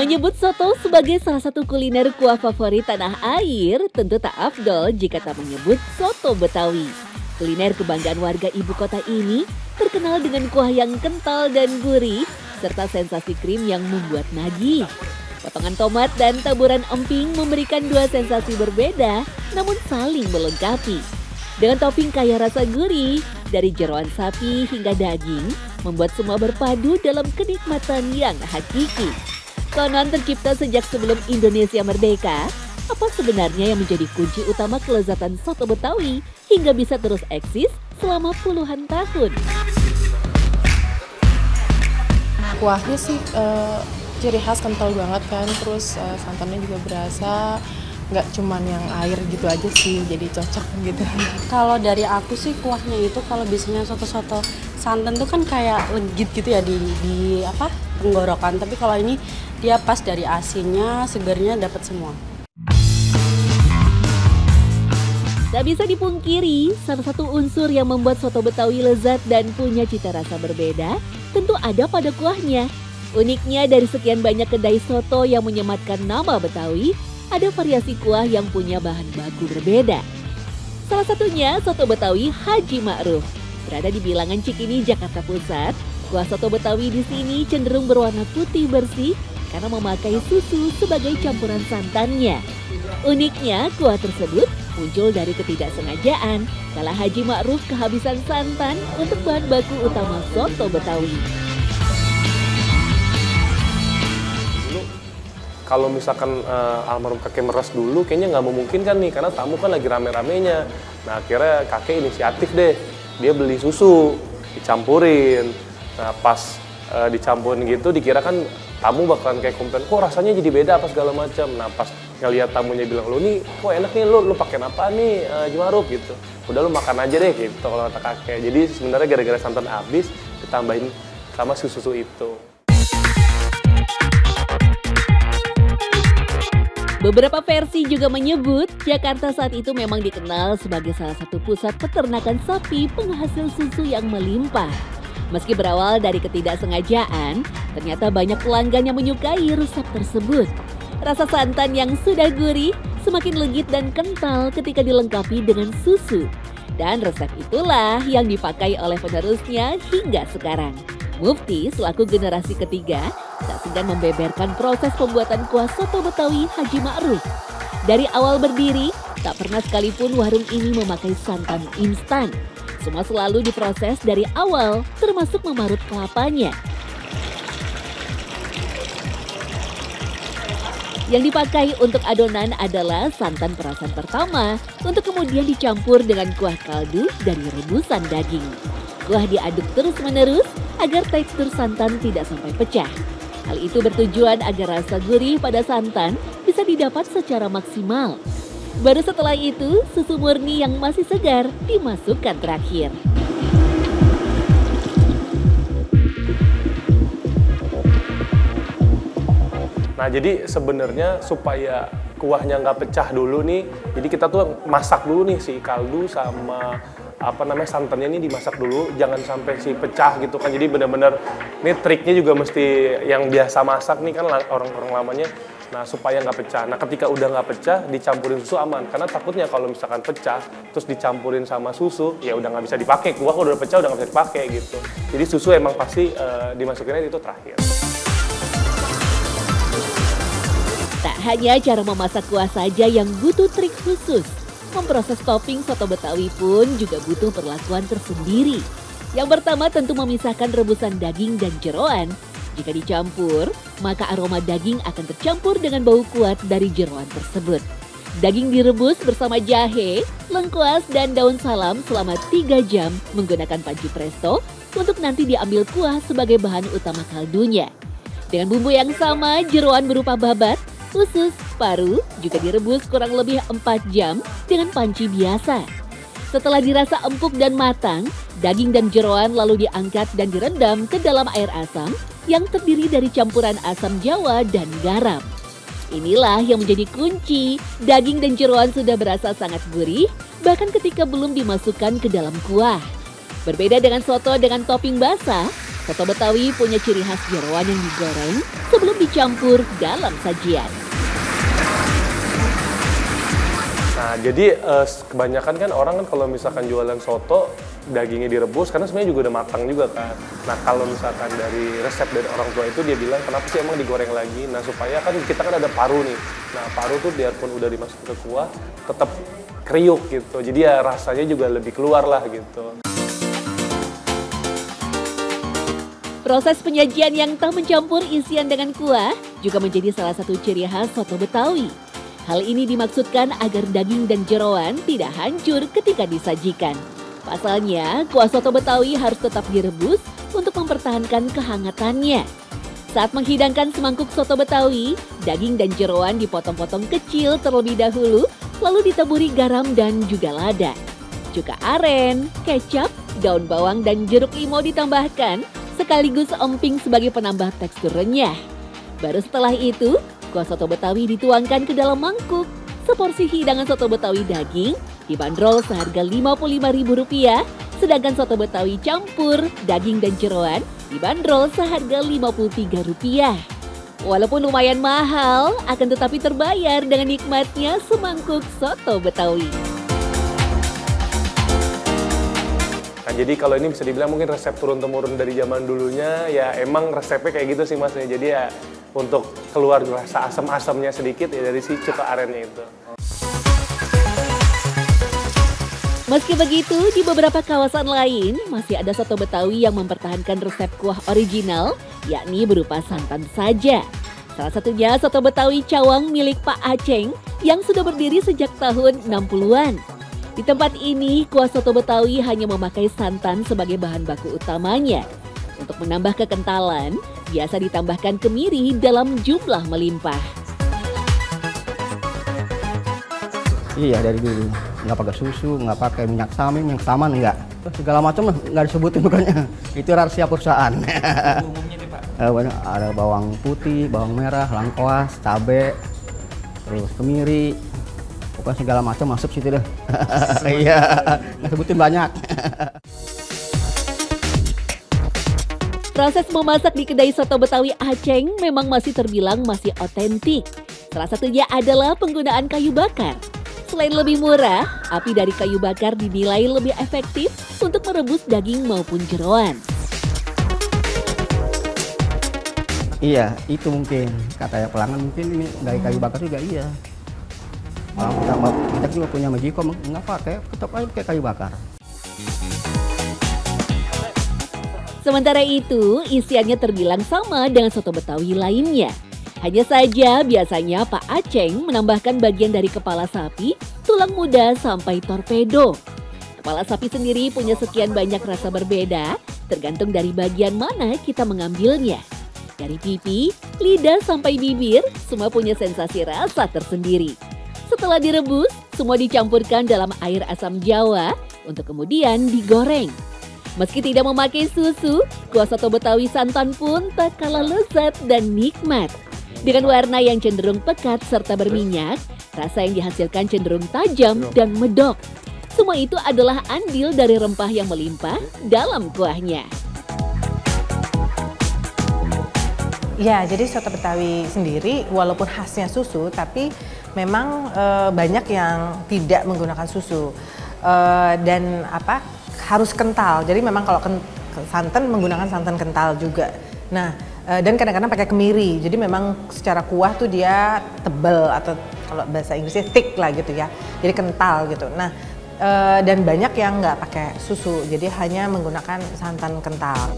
Menyebut soto sebagai salah satu kuliner kuah favorit tanah air tentu tak afdol jika tak menyebut soto Betawi. Kuliner kebanggaan warga ibu kota ini terkenal dengan kuah yang kental dan gurih serta sensasi krim yang membuat nagih. Potongan tomat dan taburan emping memberikan dua sensasi berbeda namun saling melengkapi. Dengan topping kaya rasa gurih dari jeroan sapi hingga daging membuat semua berpadu dalam kenikmatan yang hakiki. Konon tercipta sejak sebelum Indonesia merdeka, apa sebenarnya yang menjadi kunci utama kelezatan soto Betawi hingga bisa terus eksis selama puluhan tahun? Kuahnya sih ciri khas kental banget kan, terus santannya juga berasa, nggak cuman yang air gitu aja sih, jadi cocok gitu. Kalau dari aku sih kuahnya itu kalau biasanya soto-soto santan tuh kan kayak legit gitu ya di tenggorokan, tapi kalau ini dia pas dari asinnya, segarnya dapat semua. Tak bisa dipungkiri, salah satu unsur yang membuat soto Betawi lezat dan punya cita rasa berbeda tentu ada pada kuahnya. Uniknya dari sekian banyak kedai soto yang menyematkan nama Betawi, ada variasi kuah yang punya bahan baku berbeda. Salah satunya soto Betawi Haji Ma'ruf. Berada di bilangan Cikini, Jakarta Pusat, kuah soto Betawi di sini cenderung berwarna putih bersih karena memakai susu sebagai campuran santannya. Uniknya, kuah tersebut muncul dari ketidaksengajaan kala Haji Ma'ruf kehabisan santan untuk bahan baku utama soto Betawi. Kalau misalkan almarhum kakek meres dulu kayaknya nggak memungkinkan nih karena tamu kan lagi rame-ramenya. Nah akhirnya kakek inisiatif deh, dia beli susu, dicampurin. Nah pas dicampurin gitu dikira kan tamu bakalan kayak komplain, kok rasanya jadi beda apa segala macam. Nah pas ngeliat tamunya bilang, lo nih kok enak nih, lu pakai apa nih Haji Ma'ruf gitu. Udah lu makan aja deh gitu kalau kata kakek. Jadi sebenarnya gara-gara santan habis ditambahin sama susu itu. Beberapa versi juga menyebut Jakarta saat itu memang dikenal sebagai salah satu pusat peternakan sapi penghasil susu yang melimpah. Meski berawal dari ketidaksengajaan, ternyata banyak pelanggan yang menyukai resep tersebut. Rasa santan yang sudah gurih semakin legit dan kental ketika dilengkapi dengan susu. Dan resep itulah yang dipakai oleh penerusnya hingga sekarang. Mufti selaku generasi ketiga tak segan membeberkan proses pembuatan kuah soto Betawi Haji Ma'ruf. Dari awal berdiri, tak pernah sekalipun warung ini memakai santan instan. Semua selalu diproses dari awal, termasuk memarut kelapanya. Yang dipakai untuk adonan adalah santan perasan pertama, untuk kemudian dicampur dengan kuah kaldu dari rebusan daging. Kuah diaduk terus-menerus agar tekstur santan tidak sampai pecah. Hal itu bertujuan agar rasa gurih pada santan bisa didapat secara maksimal. Baru setelah itu, susu murni yang masih segar dimasukkan terakhir. Nah jadi sebenarnya supaya kuahnya nggak pecah dulu nih, jadi kita tuh masak dulu nih si kaldu sama santannya ini dimasak dulu, jangan sampai si pecah gitu kan. Jadi benar-benar ini triknya juga mesti yang biasa masak nih kan orang-orang lamanya. Nah supaya nggak pecah. Nah ketika udah nggak pecah dicampurin susu aman, karena takutnya kalau misalkan pecah terus dicampurin sama susu ya udah nggak bisa dipakai. Kuah kalau udah pecah udah nggak bisa dipakai gitu. Jadi susu emang pasti dimasukinnya itu terakhir. Tak hanya cara memasak kuah saja yang butuh trik khusus. Memproses topping soto Betawi pun juga butuh perlakuan tersendiri. Yang pertama tentu memisahkan rebusan daging dan jeroan. Jika dicampur, maka aroma daging akan tercampur dengan bau kuat dari jeroan tersebut. Daging direbus bersama jahe, lengkuas, dan daun salam selama 3 jam menggunakan panci presto untuk nanti diambil kuah sebagai bahan utama kaldunya. Dengan bumbu yang sama, jeroan berupa babat, usus, paru juga direbus kurang lebih 4 jam dengan panci biasa. Setelah dirasa empuk dan matang, daging dan jeroan lalu diangkat dan direndam ke dalam air asam yang terdiri dari campuran asam jawa dan garam. Inilah yang menjadi kunci, daging dan jeroan sudah berasa sangat gurih bahkan ketika belum dimasukkan ke dalam kuah. Berbeda dengan soto dengan topping basah, Soto Betawi punya ciri khas jeroan yang digoreng sebelum dicampur dalam sajian. Nah, jadi kebanyakan kan orang kan kalau misalkan jualan soto, dagingnya direbus, karena sebenarnya juga udah matang juga kan. Nah, kalau misalkan dari resep dari orang tua itu dia bilang, kenapa sih emang digoreng lagi? Nah, supaya kan kita kan ada paru nih. Nah, paru tuh biarpun udah dimasukin ke kuah, tetap kriuk gitu. Jadi ya rasanya juga lebih keluar lah gitu. Proses penyajian yang tak mencampur isian dengan kuah juga menjadi salah satu ciri khas soto Betawi. Hal ini dimaksudkan agar daging dan jeroan tidak hancur ketika disajikan. Pasalnya, kuah soto Betawi harus tetap direbus untuk mempertahankan kehangatannya. Saat menghidangkan semangkuk soto Betawi, daging dan jeroan dipotong-potong kecil terlebih dahulu, lalu ditaburi garam dan juga lada. Cuka aren, kecap, daun bawang dan jeruk limau ditambahkan, sekaligus emping sebagai penambah tekstur renyah. Baru setelah itu, kuah soto Betawi dituangkan ke dalam mangkuk. Seporsi hidangan soto Betawi daging dibanderol seharga Rp55.000, sedangkan soto Betawi campur daging dan jeroan dibanderol seharga Rp53. Walaupun lumayan mahal, akan tetapi terbayar dengan nikmatnya semangkuk soto Betawi. Nah, jadi kalau ini bisa dibilang mungkin resep turun-temurun dari zaman dulunya, ya emang resepnya kayak gitu sih Mas. Jadi ya untuk keluar rasa asam-asamnya sedikit ya dari si cuka arennya itu. Meski begitu, di beberapa kawasan lain masih ada soto Betawi yang mempertahankan resep kuah original, yakni berupa santan saja. Salah satunya soto Betawi Cawang milik Pak Aceng yang sudah berdiri sejak tahun 60-an. Di tempat ini, kuah soto Betawi hanya memakai santan sebagai bahan baku utamanya. Untuk menambah kekentalan, biasa ditambahkan kemiri dalam jumlah melimpah. Iya, dari dulu. Nggak pakai susu, nggak pakai minyak saman, nggak. Segala macam nggak disebutin bukannya. Itu rahasia perusahaan. Umumnya nih Pak? Ada bawang putih, bawang merah, lengkuas, cabai, terus kemiri. Pokoknya segala macam masuk situ deh. Iya, nggak sebutin banyak. Proses memasak di kedai soto Betawi Aceng memang masih terbilang masih otentik. Salah satunya adalah penggunaan kayu bakar. Selain lebih murah, api dari kayu bakar dinilai lebih efektif untuk merebus daging maupun jeroan. Iya, itu mungkin. Katanya pelanggan mungkin ini dari kayu bakar juga iya. Kita juga punya Magicom, nggak pakai, tetap aja pakai kayu bakar. Sementara itu, isiannya terbilang sama dengan soto Betawi lainnya. Hanya saja biasanya Pak Aceng menambahkan bagian dari kepala sapi, tulang muda sampai torpedo. Kepala sapi sendiri punya sekian banyak rasa berbeda, tergantung dari bagian mana kita mengambilnya. Dari pipi, lidah sampai bibir, semua punya sensasi rasa tersendiri. Setelah direbus, semua dicampurkan dalam air asam jawa untuk kemudian digoreng. Meski tidak memakai susu, kuah soto Betawi santan pun tak kalah lezat dan nikmat. Dengan warna yang cenderung pekat serta berminyak, rasa yang dihasilkan cenderung tajam dan medok. Semua itu adalah andil dari rempah yang melimpah dalam kuahnya. Ya, jadi soto Betawi sendiri walaupun khasnya susu, tapi memang banyak yang tidak menggunakan susu dan harus kental. Jadi memang kalau santan menggunakan santan kental juga. Nah, dan kadang-kadang pakai kemiri. Jadi memang secara kuah tuh dia tebal atau kalau bahasa Inggrisnya thick lah gitu ya. Jadi kental gitu. Nah, dan banyak yang nggak pakai susu. Jadi hanya menggunakan santan kental.